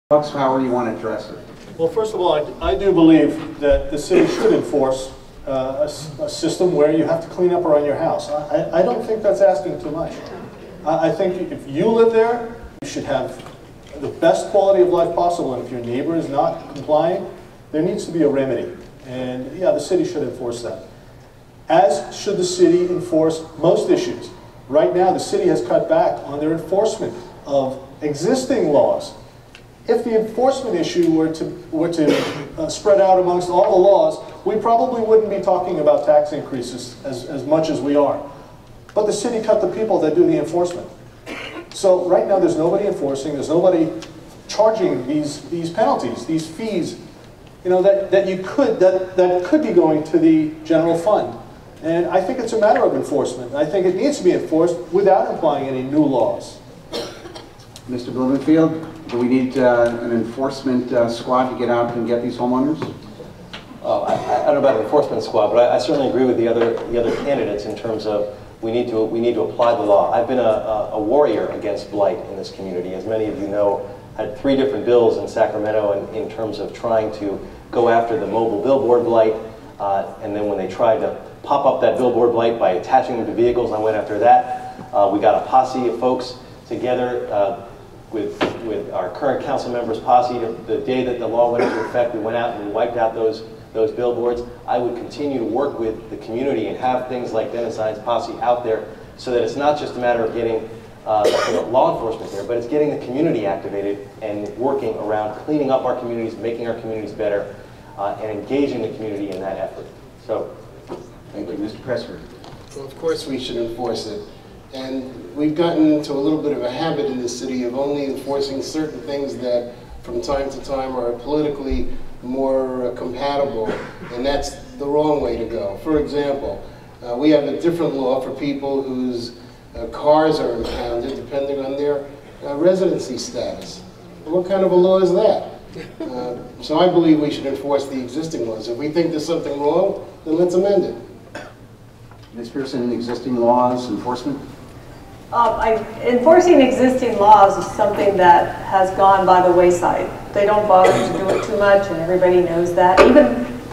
How do you want to address it? Well, first of all, I do believe that the city should enforce a system where you have to clean up around your house. I don't think that's asking too much. I think if you live there, you should have the best quality of life possible, and if your neighbor is not complying, there needs to be a remedy. And yeah, the city should enforce that. As should the city enforce most issues. Right now, the city has cut back on their enforcement of existing laws. If the enforcement issue were to spread out amongst all the laws, we probably wouldn't be talking about tax increases as much as we are. But the city cut the people that do the enforcement. So right now there's nobody enforcing, there's nobody charging these penalties, these fees, you know, that could be going to the general fund. And I think it's a matter of enforcement. I think it needs to be enforced without implying any new laws. Mr. Blumenfield, do we need an enforcement squad to get out and get these homeowners? I don't know about an enforcement squad, but I certainly agree with the other candidates in terms of we need to apply the law. I've been a warrior against blight in this community. As many of you know, I had 3 different bills in Sacramento in terms of trying to go after the mobile billboard blight, and then when they tried to pop up that billboard blight by attaching them to vehicles, I went after that. We got a posse of folks together with our current council members' posse. The day that the law went into effect, we went out and we wiped out those billboards. I would continue to work with the community and have things like Dennis Hines' posse out there so that it's not just a matter of getting law enforcement there, but it's getting the community activated and working around cleaning up our communities, making our communities better, and engaging the community in that effort. So, thank you, Mr. Pressler. Well, of course we should enforce it. And we've gotten into a little bit of a habit in this city of only enforcing certain things that from time to time are politically more compatible, and that's the wrong way to go. For example, we have a different law for people whose cars are impounded depending on their residency status. Well, what kind of a law is that? So I believe we should enforce the existing laws. If we think there's something wrong, then let's amend it. Ms. Pearson, existing laws, enforcement? Enforcing existing laws is something that has gone by the wayside. They don't bother to do it too much, and everybody knows that.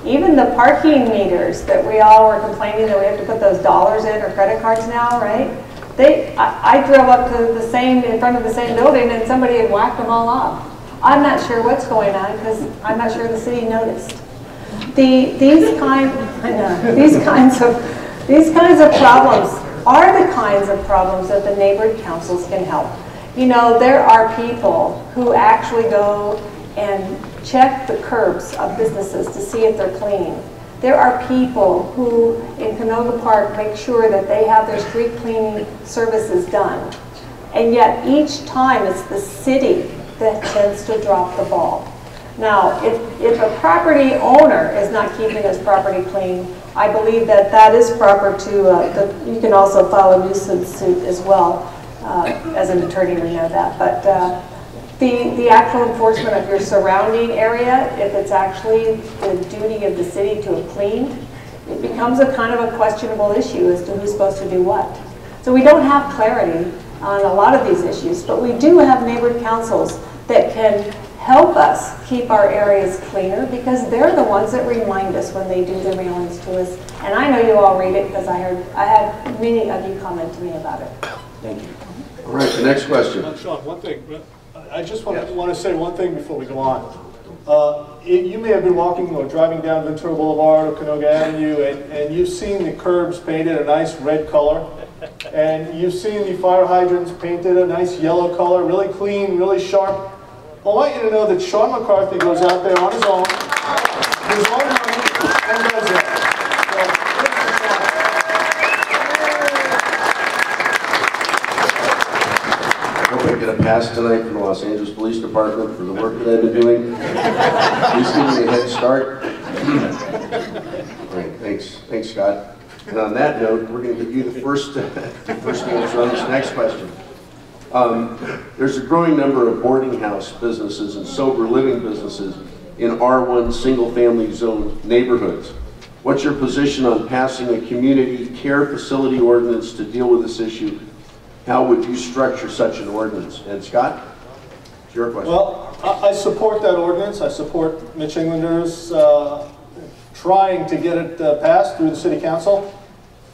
Even the parking meters that we all were complaining that we have to put those dollars in, or credit cards now, right? I drove up to in front of the same building, and somebody had whacked them all off. I'm not sure what's going on because I'm not sure the city noticed. These kinds of problems are the kinds of problems that the neighborhood councils can help. You know, there are people who actually go and check the curbs of businesses to see if they're clean. There are people who in Canoga Park make sure that they have their street cleaning services done. And yet each time it's the city that tends to drop the ball. Now, if a property owner is not keeping his property clean, I believe that that is proper to, you can also file a nuisance suit as well. As an attorney, we know that. But the actual enforcement of your surrounding area, if it's actually the duty of the city to have cleaned, it becomes a kind of a questionable issue as to who's supposed to do what. So we don't have clarity on a lot of these issues, but we do have neighborhood councils that can help us keep our areas cleaner because they're the ones that remind us when they do the mailings to us. And I know you all read it because I had many of you comment to me about it. Thank you. All right, the next question. Sean, one thing. I just want to say one thing before we go on. You may have been walking or driving down Ventura Boulevard or Canoga Avenue, and you've seen the curbs painted a nice red color, and you've seen the fire hydrants painted a nice yellow color, really clean, really sharp. I want you to know that Sean McCarthy goes out there on his own, his own money, and does that. I hope I get a pass tonight from the Los Angeles Police Department for the work that I've been doing. Please give me a head start. All right, thanks, Scott. And on that note, we're going to give you the first answer on this next question. There's a growing number of boarding house businesses and sober living businesses in R1 single-family zone neighborhoods. What's your position on passing a community care facility ordinance to deal with this issue? How would you structure such an ordinance? And Scott, it's your question. Well, I support that ordinance. I support Mitch Englander's trying to get it passed through the city council.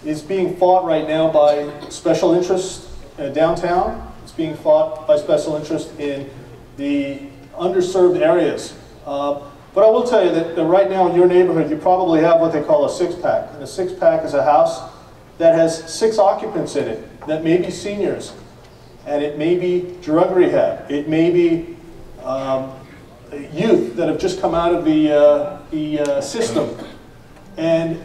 It's being fought right now by special interests downtown. It's being fought by special interest in the underserved areas. But I will tell you that right now in your neighborhood, you probably have what they call a six-pack. And a six-pack is a house that has 6 occupants in it, that may be seniors, and it may be drug rehab. It may be youth that have just come out of the system. And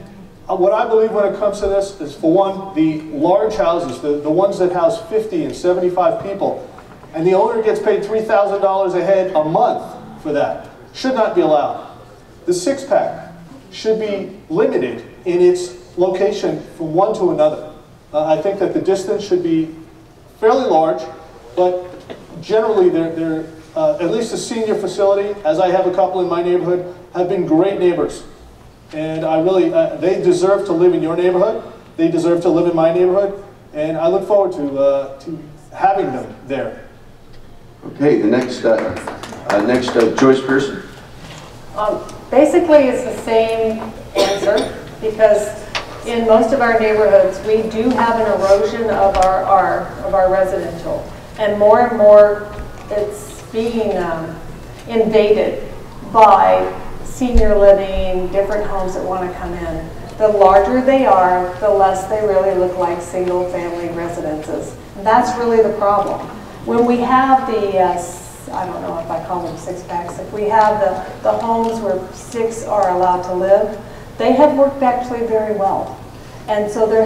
what I believe when it comes to this is, for one, the large houses, the ones that house 50 and 75 people, and the owner gets paid $3,000 a head a month for that, should not be allowed. The six-pack should be limited in its location from one to another. I think that the distance should be fairly large, but generally they're at least a senior facility, as I have a couple in my neighborhood, have been great neighbors. And I really, they deserve to live in your neighborhood. They deserve to live in my neighborhood. And I look forward to having them there. Okay, the next Joyce Pearson. Basically, it's the same answer, because in most of our neighborhoods, we do have an erosion of our residential, and more it's being invaded by senior living, different homes that want to come in. The larger they are, the less they really look like single-family residences. And that's really the problem. When we have the, I don't know if I call them six-packs, if we have the homes where 6 are allowed to live, they have worked actually very well. And so there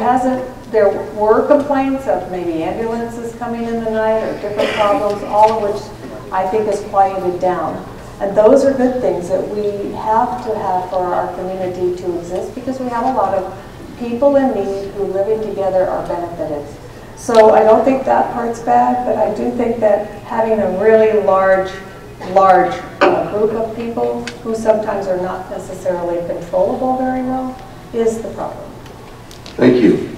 were complaints of maybe ambulances coming in the night or different problems, all of which I think is quieted down. And those are good things that we have to have for our community to exist, because we have a lot of people in need who living together are benefited. So I don't think that part's bad, but I do think that having a really large group of people who sometimes are not necessarily controllable very well is the problem. Thank you.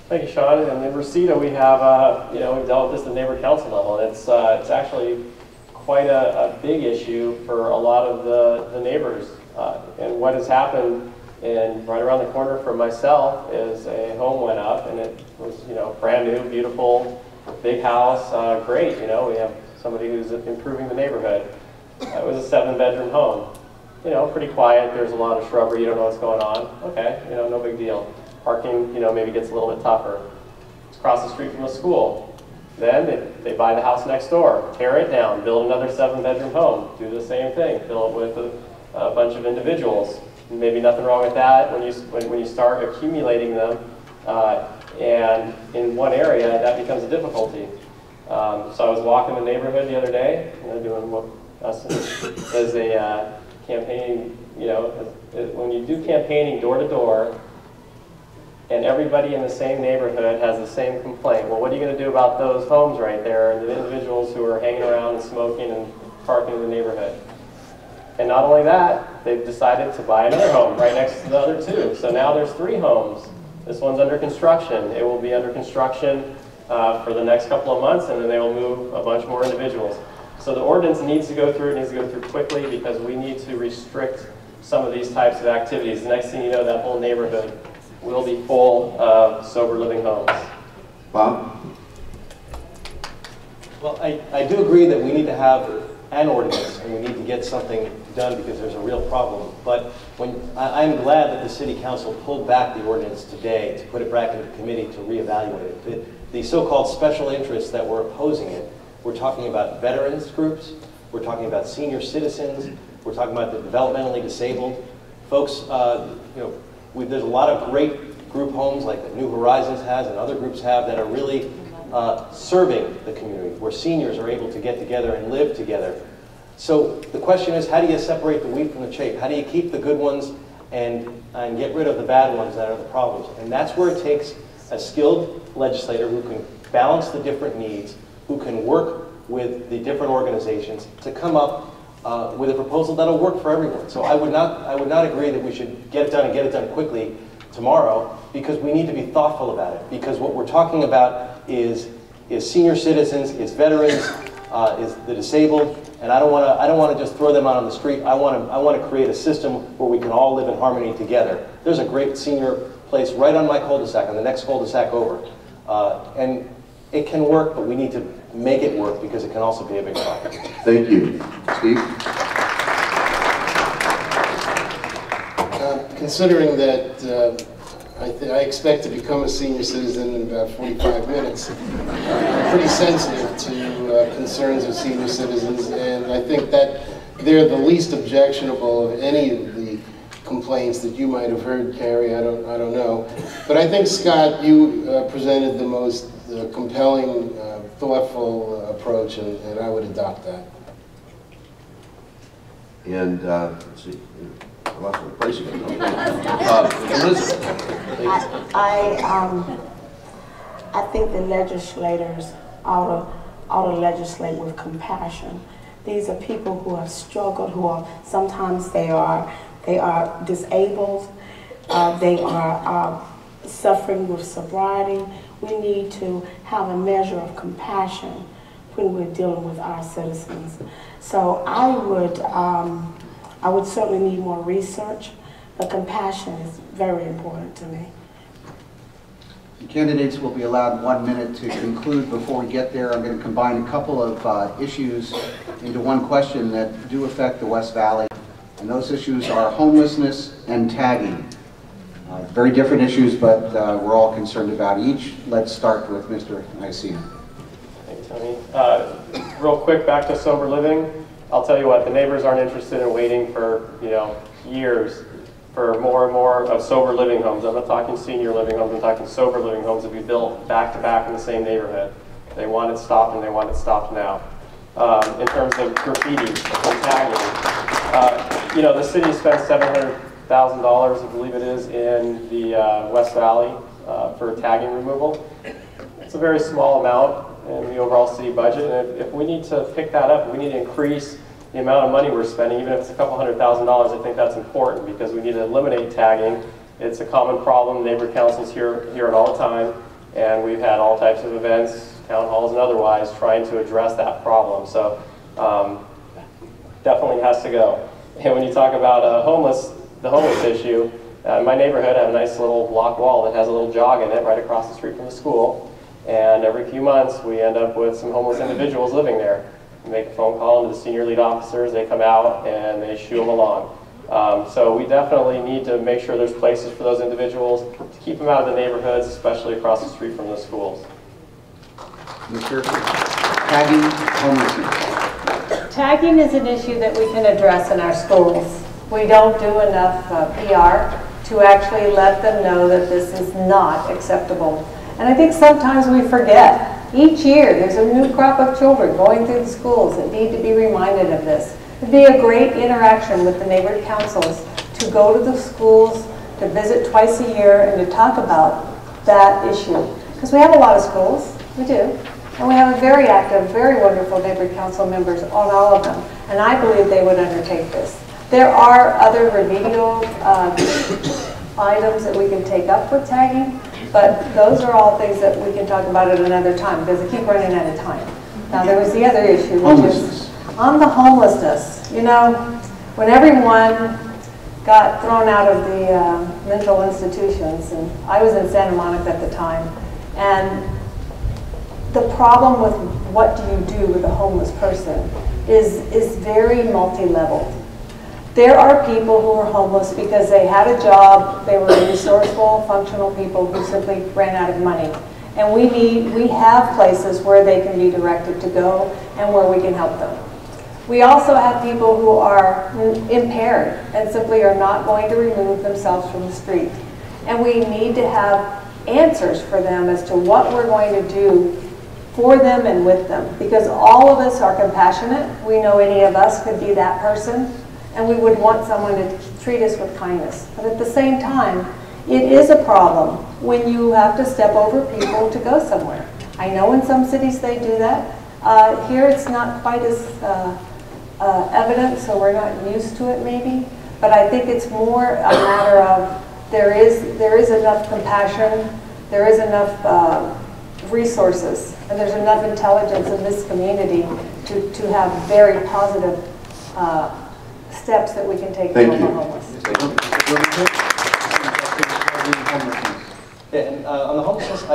Thank you, Sean. And in Reseda, we have, we've dealt with this at the neighbor council level. And it's actually quite a big issue for a lot of the neighbors. And what has happened, and right around the corner from myself, is a home went up, and it was, brand new, beautiful, big house, great. We have somebody who's improving the neighborhood. It was a 7-bedroom home. Pretty quiet. There's a lot of shrubbery. You don't know what's going on. Okay, no big deal. Parking, maybe gets a little bit tougher. It's across the street from a school. Then they buy the house next door, tear it down, build another 7-bedroom home, do the same thing, fill it with a bunch of individuals. Maybe nothing wrong with that when you start accumulating them, and in one area that becomes a difficulty. So I was walking the neighborhood the other day, doing what us as a campaign. When you do campaigning door to door, and everybody in the same neighborhood has the same complaint, well, what are you going to do about those homes right there and the individuals who are hanging around and smoking and parking in the neighborhood? And not only that, they've decided to buy another home right next to the other 2. So now there's 3 homes. This one's under construction. It will be under construction for the next couple of months, and then they will move a bunch more individuals. So the ordinance needs to go through. It needs to go through quickly, because we need to restrict some of these types of activities. The next thing you know, that whole neighborhood will be full of sober living homes. Bob? Well, I do agree that we need to have an ordinance, and we need to get something done because there's a real problem. But I'm glad that the City Council pulled back the ordinance today to put it back into committee to reevaluate it. The so-called special interests that were opposing it, we're talking about veterans groups, we're talking about senior citizens, we're talking about the developmentally disabled. Folks, there's a lot of great group homes like that New Horizons has and other groups have that are really serving the community, where seniors are able to get together and live together. So the question is, how do you separate the wheat from the chaff? How do you keep the good ones and get rid of the bad ones that are the problems? And that's where it takes a skilled legislator who can balance the different needs, who can work with the different organizations to come up with a proposal that'll work for everyone. So I would not agree that we should get it done and get it done quickly tomorrow. because we need to be thoughtful about it, because what we're talking about is senior citizens, is veterans, is the disabled, and I don't want to just throw them out on the street. I want to create a system where we can all live in harmony together. There's a great senior place right on my cul-de-sac, on the next cul-de-sac over, and it can work, but we need to make it work because it can also be a big problem. Thank you. Steve? Considering that I expect to become a senior citizen in about 45 minutes, I'm pretty sensitive to concerns of senior citizens, and I think that they're the least objectionable of any of the complaints that you might have heard, Carrie. I don't know. But I think, Scott, you presented the most compelling, thoughtful approach, and I would adopt that. And let's see, I lost my place again. Elizabeth. I think the legislators ought to legislate with compassion. These are people who have struggled, sometimes they are disabled, they are suffering with sobriety. We need to have a measure of compassion when we're dealing with our citizens. So I would certainly need more research, but compassion is very important to me. The candidates will be allowed 1 minute to conclude. Before we get there, I'm going to combine a couple of issues into one question that do affect the West Valley. And those issues are homelessness and tagging. Very different issues, but we're all concerned about each. Let's start with Mr. Nicena. Thanks, Tony. Real quick, back to sober living. I'll tell you what, the neighbors aren't interested in waiting for, years for more and more of sober living homes. I'm not talking senior living homes, I'm talking sober living homes that we built back to back in the same neighborhood. They want it stopped, and they want it stopped now. In terms of graffiti and tagging, the city spent $700,000, I believe it is, in the West Valley for tagging removal. It's a very small amount in the overall city budget, and if we need to pick that up, we need to increase the amount of money we're spending, even if it's a couple $100,000. I think that's important because we need to eliminate tagging. It's a common problem. Neighbor councils hear it all the time, and we've had all types of events, town halls and otherwise, trying to address that problem. So definitely has to go. And when you talk about the homeless issue, in my neighborhood I have a nice little block wall that has a little jog in it right across the street from the school. And every few months we end up with some homeless individuals living there. We make a phone call to the senior lead officers, they come out and they shoo them along. So we definitely need to make sure there's places for those individuals to keep them out of the neighborhoods, especially across the street from the schools. Mr. Tagging homelessness. Tagging is an issue that we can address in our schools. We don't do enough PR to actually let them know that this is not acceptable. And I think sometimes we forget. Each year there's a new crop of children going through the schools that need to be reminded of this. It'd be a great interaction with the neighborhood councils to go to the schools, to visit twice a year, and to talk about that issue. Because we have a lot of schools, we do. And we have a very active, very wonderful neighborhood council members on all of them. And I believe they would undertake this. There are other remedial items that we can take up with tagging, but those are all things that we can talk about at another time because I keep running out of time. Now there was the other issue, which is on the homelessness. When everyone got thrown out of the mental institutions, and I was in Santa Monica at the time, and the problem with what do you do with a homeless person is very multi-leveled. There are people who are homeless because they had a job, they were resourceful, functional people who simply ran out of money. And we have places where they can be directed to go and where we can help them. We also have people who are impaired and simply are not going to remove themselves from the street. And we need to have answers for them as to what we're going to do for them and with them. Because all of us are compassionate. We know any of us could be that person. And we would want someone to treat us with kindness. But at the same time, it is a problem when you have to step over people to go somewhere. I know in some cities they do that. Here it's not quite as evident, so we're not used to it maybe. But I think it's more a matter of there is enough compassion, there is enough resources, and there's enough intelligence in this community to have very positive steps that we can take to help the homeless. Yeah, and on the homelessness,